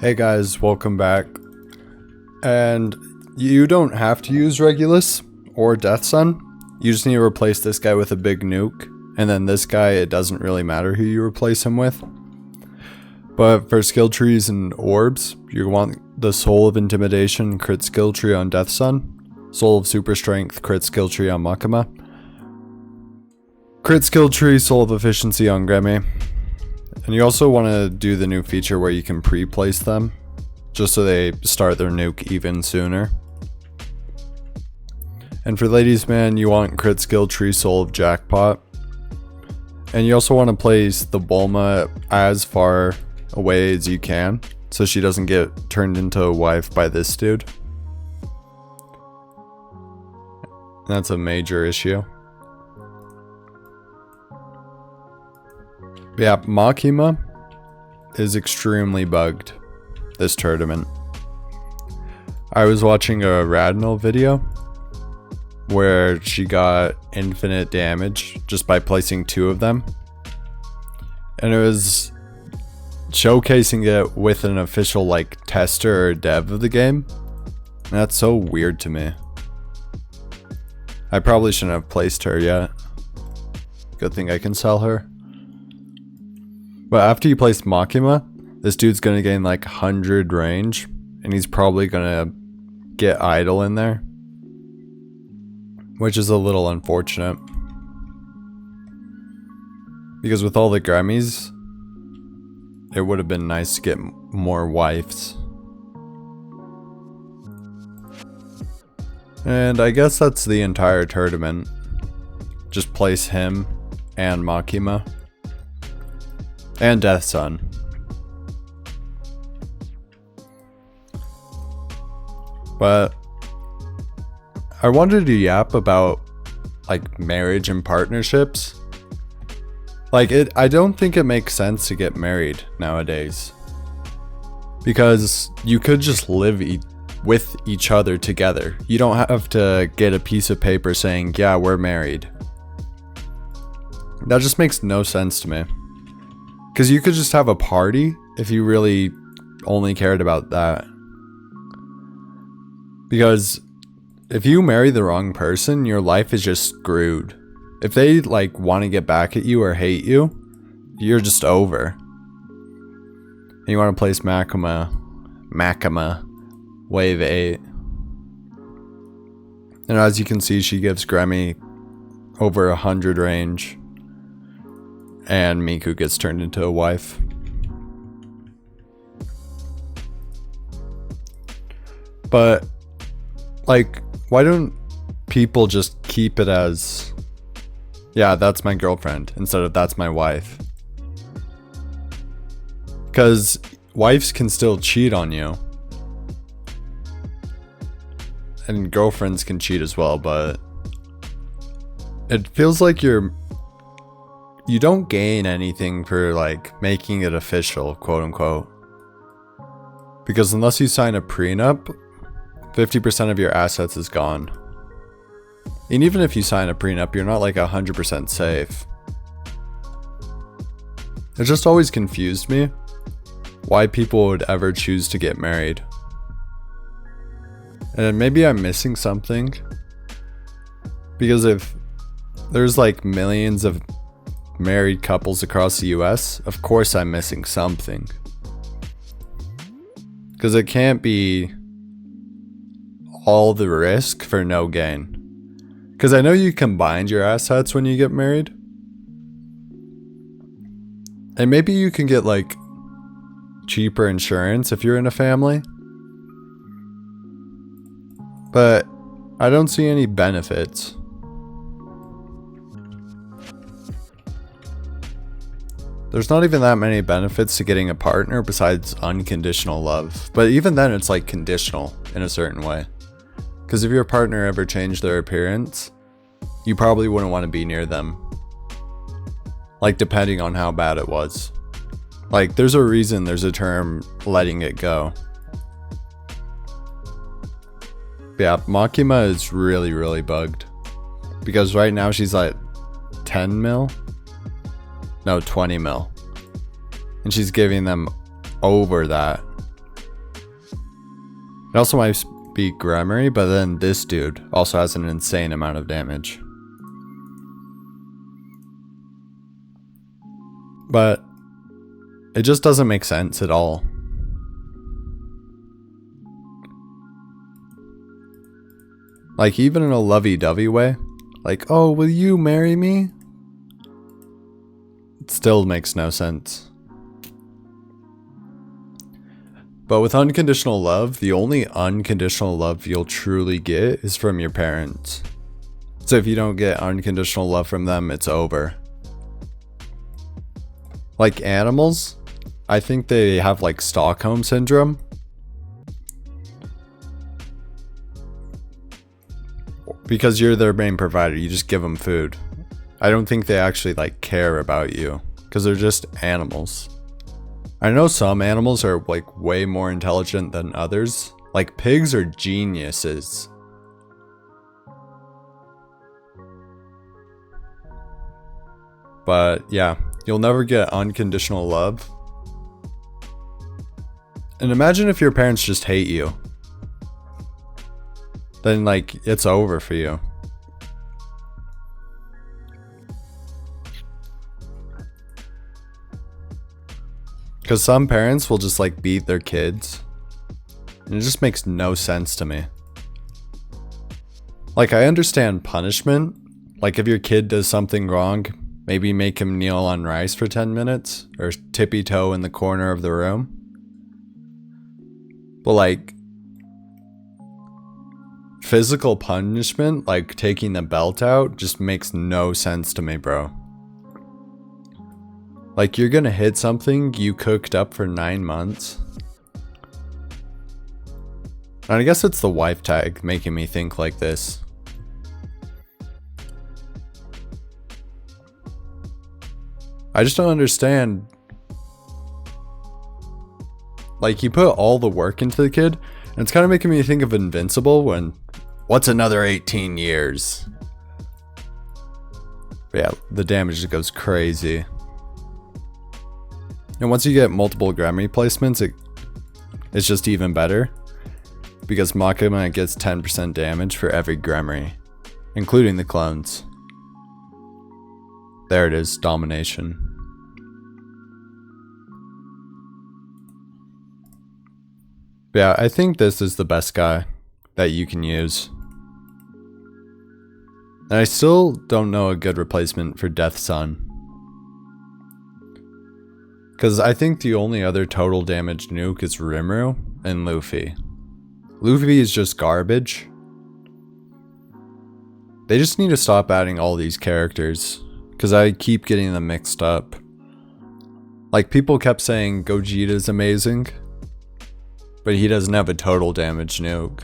Hey guys, welcome back. And you don't have to use Regulus or Death Sun. You just need to replace this guy with a big nuke. And then this guy, it doesn't really matter who you replace him with. But for skill trees and orbs, you want the Soul of Intimidation crit skill tree on Death Sun, Soul of Super Strength crit skill tree on Makima, crit skill tree Soul of Efficiency on Gremmy. And you also want to do the new feature where you can pre-place them, just so they start their nuke even sooner. And for Ladies Man, you want crit skill tree Soul of Jackpot. And you also want to place the Bulma as far away as you can, so she doesn't get turned into a wife by this dude. That's a major issue. Yeah, Makima is extremely bugged this tournament. I was watching a Radnal video where she got infinite damage just by placing two of them. And it was showcasing it with an official like tester or dev of the game. And that's so weird to me. I probably shouldn't have placed her yet. Good thing I can sell her. But after you place Makima, this dude's gonna gain like 100 range, and he's probably gonna get idle in there, which is a little unfortunate. Because with all the Grammys, it would have been nice to get more wives. And I guess that's the entire tournament. Just place him and Makima. And Death Sun. But I wanted to yap about like marriage and partnerships. I don't think it makes sense to get married nowadays. Because you could just live with each other together. You don't have to get a piece of paper saying, yeah, we're married. That just makes no sense to me. Because you could just have a party if you really only cared about that. Because if you marry the wrong person, your life is just screwed. If they like want to get back at you or hate you, you're just over. And you want to place Makima wave 8. And as you can see, she gives Gremmy over 100 range. And Miku gets turned into a wife. But, like, why don't people just keep it as, yeah, that's my girlfriend, instead of that's my wife? Because wives can still cheat on you. And girlfriends can cheat as well, but it feels like you don't gain anything for like making it official, quote unquote. Because unless you sign a prenup, 50% of your assets is gone. And even if you sign a prenup, you're not like 100% safe. It just always confused me why people would ever choose to get married. And maybe I'm missing something. Because if there's like millions of married couples across the US, of course I'm missing something. Because it can't be all the risk for no gain. Because I know you combined your assets when you get married. And maybe you can get like cheaper insurance if you're in a family. But I don't see any benefits. There's not even that many benefits to getting a partner besides unconditional love. But even then, it's like conditional in a certain way. Because if your partner ever changed their appearance, you probably wouldn't want to be near them. Like, depending on how bad it was. Like, there's a reason there's a term, letting it go. But yeah, Makima is really, really bugged. Because right now she's like 10 mil? No, 20 mil. And she's giving them over that. It also might be Gremory, but then this dude also has an insane amount of damage. But it just doesn't make sense at all. Like, even in a lovey-dovey way, like, oh, will you marry me? It still makes no sense. But with unconditional love, the only unconditional love you'll truly get is from your parents. So if you don't get unconditional love from them, it's over. Like animals, I think they have like Stockholm syndrome. Because you're their main provider, you just give them food. I don't think they actually like care about you, because they're just animals. I know some animals are like way more intelligent than others. Like pigs are geniuses. But yeah, you'll never get unconditional love. And imagine if your parents just hate you. Then like it's over for you. Because some parents will just like beat their kids. And it just makes no sense to me. Like, I understand punishment. Like if your kid does something wrong, maybe make him kneel on rice for 10 minutes. Or tippy toe in the corner of the room. But like, physical punishment, like taking the belt out, just makes no sense to me, bro. Like, you're gonna hit something you cooked up for 9 months. And I guess it's the wife tag making me think like this. I just don't understand. Like, you put all the work into the kid, and it's kind of making me think of Invincible when, what's another 18 years? But yeah, the damage just goes crazy. And once you get multiple Gremory placements, it's just even better. Because Makima gets 10% damage for every Gremory, including the clones. There it is, domination. But yeah, I think this is the best guy that you can use. And I still don't know a good replacement for Death Sun. Because I think the only other total damage nuke is Rimuru and Luffy. Luffy is just garbage. They just need to stop adding all these characters. Because I keep getting them mixed up. Like, people kept saying Gogeta's amazing. But he doesn't have a total damage nuke.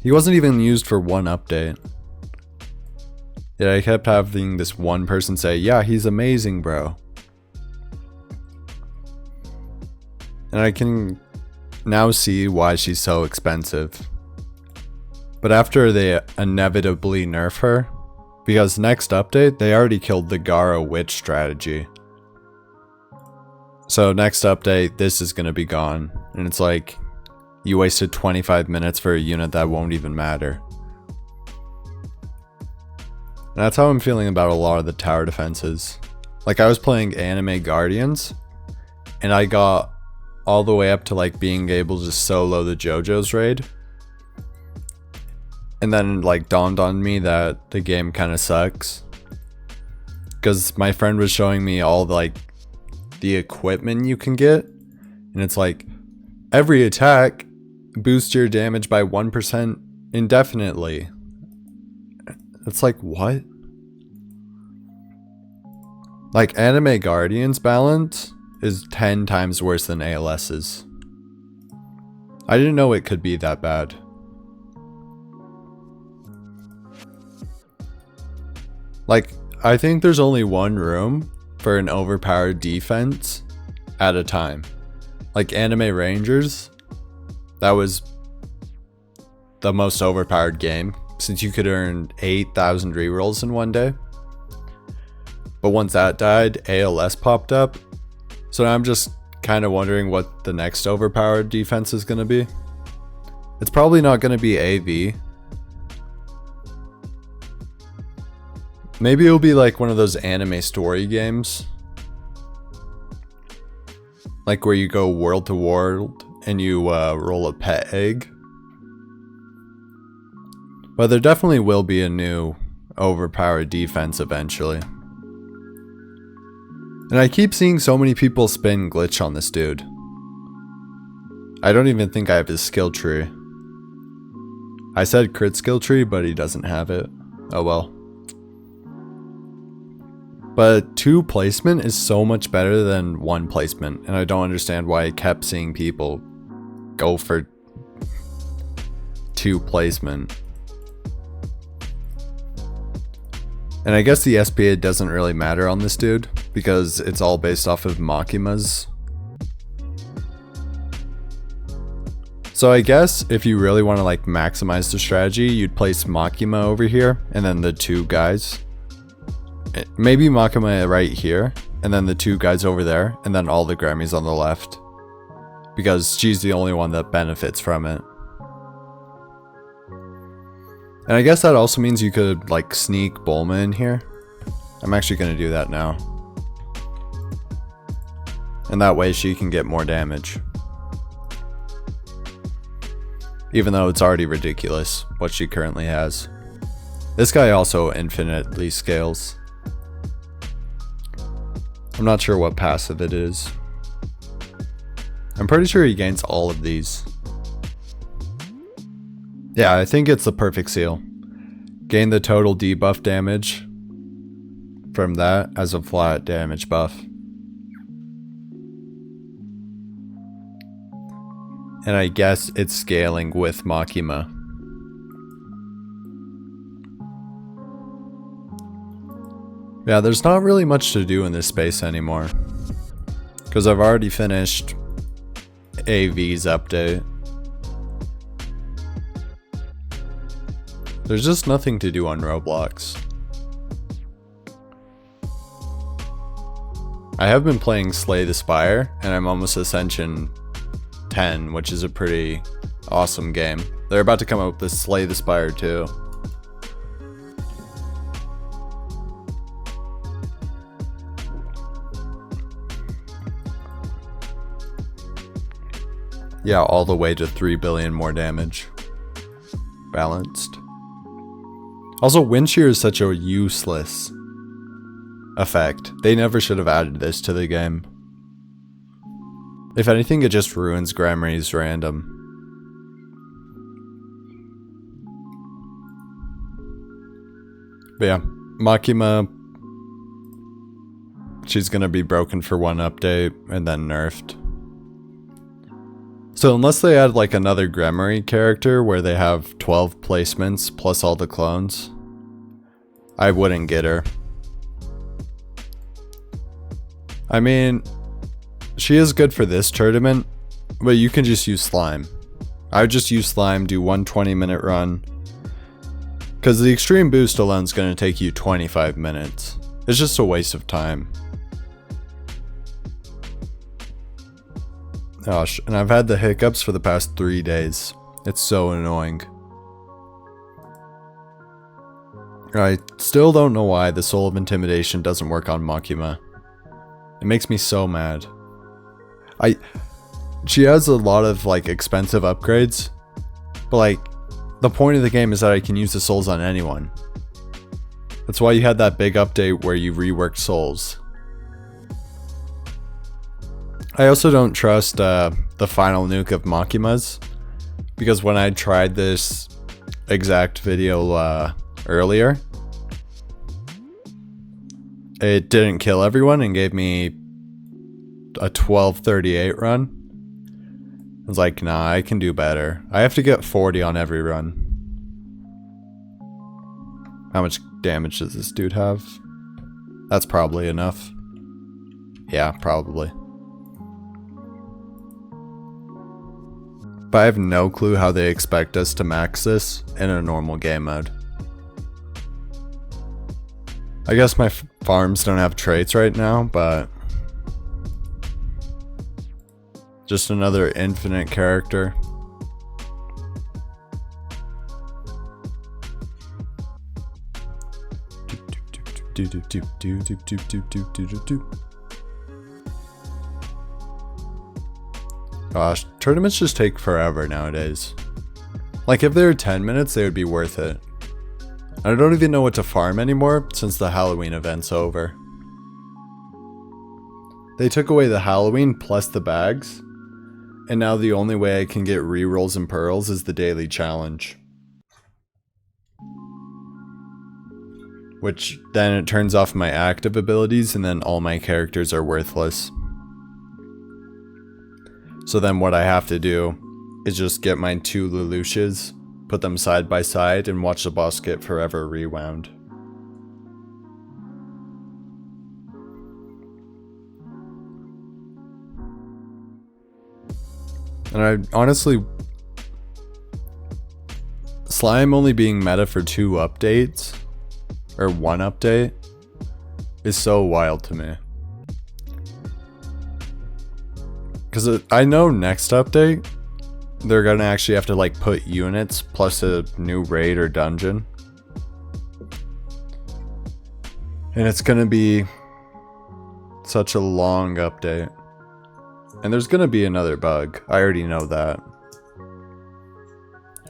He wasn't even used for one update. Yet I kept having this one person say, yeah, he's amazing, bro. And I can now see why she's so expensive. But after they inevitably nerf her, because next update, they already killed the Garo Witch strategy. So next update, this is going to be gone. And it's like, you wasted 25 minutes for a unit that won't even matter. And that's how I'm feeling about a lot of the tower defenses. Like, I was playing Anime Guardians, and I got all the way up to like being able to solo the JoJo's raid. And then like dawned on me that the game kind of sucks. Because my friend was showing me all the equipment you can get. And it's like, every attack boosts your damage by 1% indefinitely. It's like, what? Like, Anime Guardians balance is 10 times worse than ALS's. I didn't know it could be that bad. Like, I think there's only one room for an overpowered defense at a time. Like Anime Rangers, that was the most overpowered game since you could earn 8,000 rerolls in one day. But once that died, ALS popped up. So now I'm just kind of wondering what the next overpowered defense is going to be. It's probably not going to be AV. Maybe it'll be like one of those anime story games. Like where you go world to world and you roll a pet egg. But there definitely will be a new overpowered defense eventually. And I keep seeing so many people spin glitch on this dude. I don't even think I have his skill tree. I said crit skill tree, but he doesn't have it. Oh well. But 2 placement is so much better than 1 placement, and I don't understand why I kept seeing people go for 2 placement. And I guess the SPA doesn't really matter on this dude, because it's all based off of Makima's. So I guess if you really want to like maximize the strategy, you'd place Makima over here, and then the 2 guys. Maybe Makima right here, and then the 2 guys over there, and then all the Grammys on the left. Because she's the only one that benefits from it. And I guess that also means you could like sneak Bulma in here. I'm actually going to do that now. And that way she can get more damage. Even though it's already ridiculous what she currently has. This guy also infinitely scales. I'm not sure what passive it is. I'm pretty sure he gains all of these. Yeah, I think it's the perfect seal. Gain the total debuff damage from that as a flat damage buff. And I guess it's scaling with Makima. Yeah, there's not really much to do in this space anymore. Because I've already finished AV's update. There's just nothing to do on Roblox. I have been playing Slay the Spire, and I'm almost Ascension 10, which is a pretty awesome game. They're about to come out with Slay the Spire 2. Yeah, all the way to 3 billion more damage. Balanced. Also, wind shear is such a useless effect. They never should have added this to the game. If anything, it just ruins Grammy's random. But yeah, Makima, she's gonna be broken for 1 update and then nerfed. So unless they add like another Gremory character where they have 12 placements plus all the clones, I wouldn't get her. I mean, she is good for this tournament, but you can just use Slime. I would just use Slime, do 1 20-minute run. Because the extreme boost alone is going to take you 25 minutes. It's just a waste of time. Gosh, and I've had the hiccups for the past 3 days. It's so annoying. I still don't know why the Soul of Intimidation doesn't work on Makima. It makes me so mad. She has a lot of like expensive upgrades, but like the point of the game is that I can use the souls on anyone. That's why you had that big update where you reworked souls. I also don't trust the final nuke of Makima's, because when I tried this exact video earlier, it didn't kill everyone and gave me a 1238 run. I was like, nah, I can do better. I have to get 40 on every run. How much damage does this dude have? That's probably enough. Yeah, probably. But I have no clue how they expect us to max this in a normal game mode. I guess my farms don't have traits right now, but Just another infinite character. Gosh, tournaments just take forever nowadays. Like if they were 10 minutes, they would be worth it. I don't even know what to farm anymore since the Halloween event's over. They took away the Halloween plus the bags, and now the only way I can get rerolls and pearls is the daily challenge. Which then it turns off my active abilities and then all my characters are worthless. So then what I have to do is just get my 2 Lelouches, put them side by side, and watch the boss get forever rewound. And I honestly... Slime only being meta for 2 updates, or 1 update, is so wild to me. Because I know next update, they're gonna actually have to like put units plus a new raid or dungeon. And it's gonna be such a long update. And there's gonna be another bug. I already know that.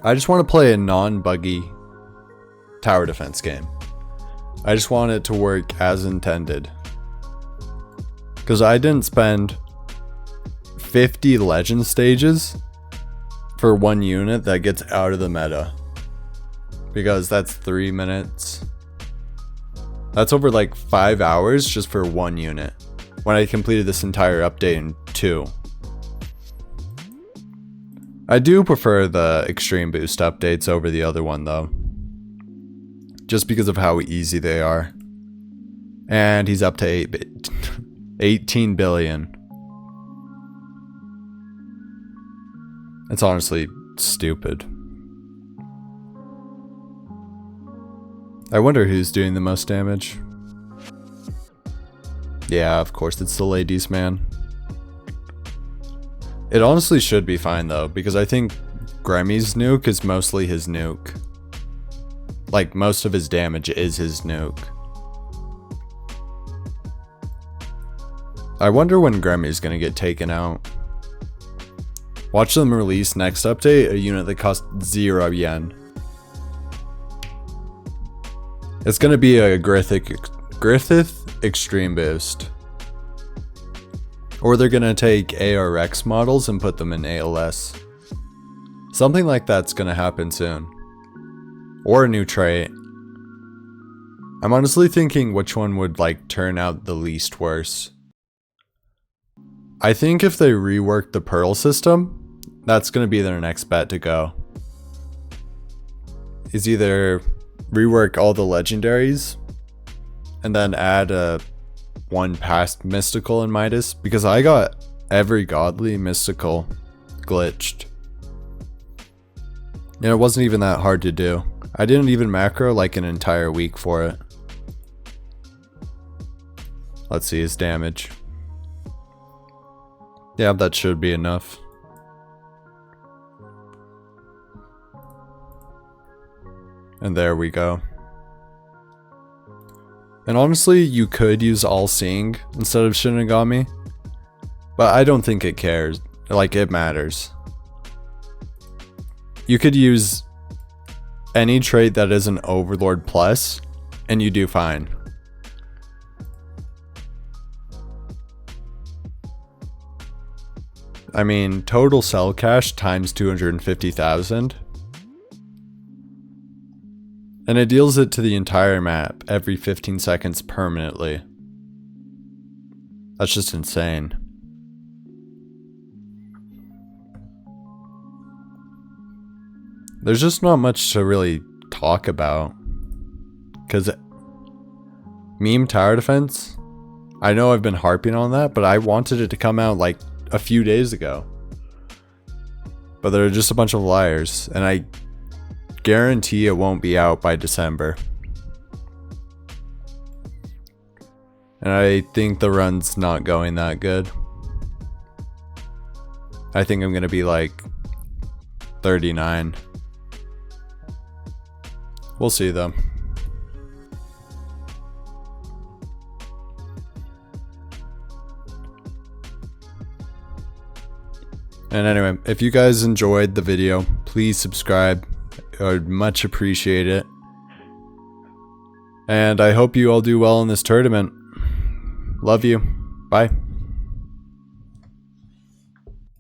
I just want to play a non-buggy tower defense game. I just want it to work as intended. Because I didn't spend 50 legend stages for 1 unit that gets out of the meta. Because that's 3 minutes. That's over like 5 hours just for 1 unit. When I completed this entire update in 2. I do prefer the Extreme Boost updates over the other one though. Just because of how easy they are. And he's up to 18 billion. It's honestly stupid. I wonder who's doing the most damage. Yeah, of course it's the ladies, man. It honestly should be fine though, because I think Gremmy's nuke is mostly his nuke. Like, most of his damage is his nuke. I wonder when Gremmy's gonna get taken out. Watch them release next update a unit that costs 0 yen. It's gonna be a Griffith Extreme Boost. Or they're gonna take ARX models and put them in ALS. Something like that's gonna happen soon. Or a new trait. I'm honestly thinking which one would like turn out the least worse. I think if they rework the Pearl system, that's gonna be their next bet to go. Is either rework all the legendaries and then add a 1 past mystical in Midas, because I got every godly mystical glitched. And it wasn't even that hard to do. I didn't even macro like an entire week for it. Let's see his damage. Yeah, that should be enough. And there we go. And honestly, you could use All Seeing instead of Shinigami. But I don't think it cares. Like, it matters. You could use any trait that is an Overlord plus, and you do fine. I mean, total cell cache times 250,000. And it deals it to the entire map every 15 seconds permanently. That's just insane. There's just not much to really talk about. Because meme tower defense, I know I've been harping on that, but I wanted it to come out like a few days ago. But they're just a bunch of liars, and I guarantee it won't be out by December. And I think the run's not going that good. I think I'm going to be like 39. We'll see though. And anyway, if you guys enjoyed the video, please subscribe. I would much appreciate it. And I hope you all do well in this tournament. Love you. Bye.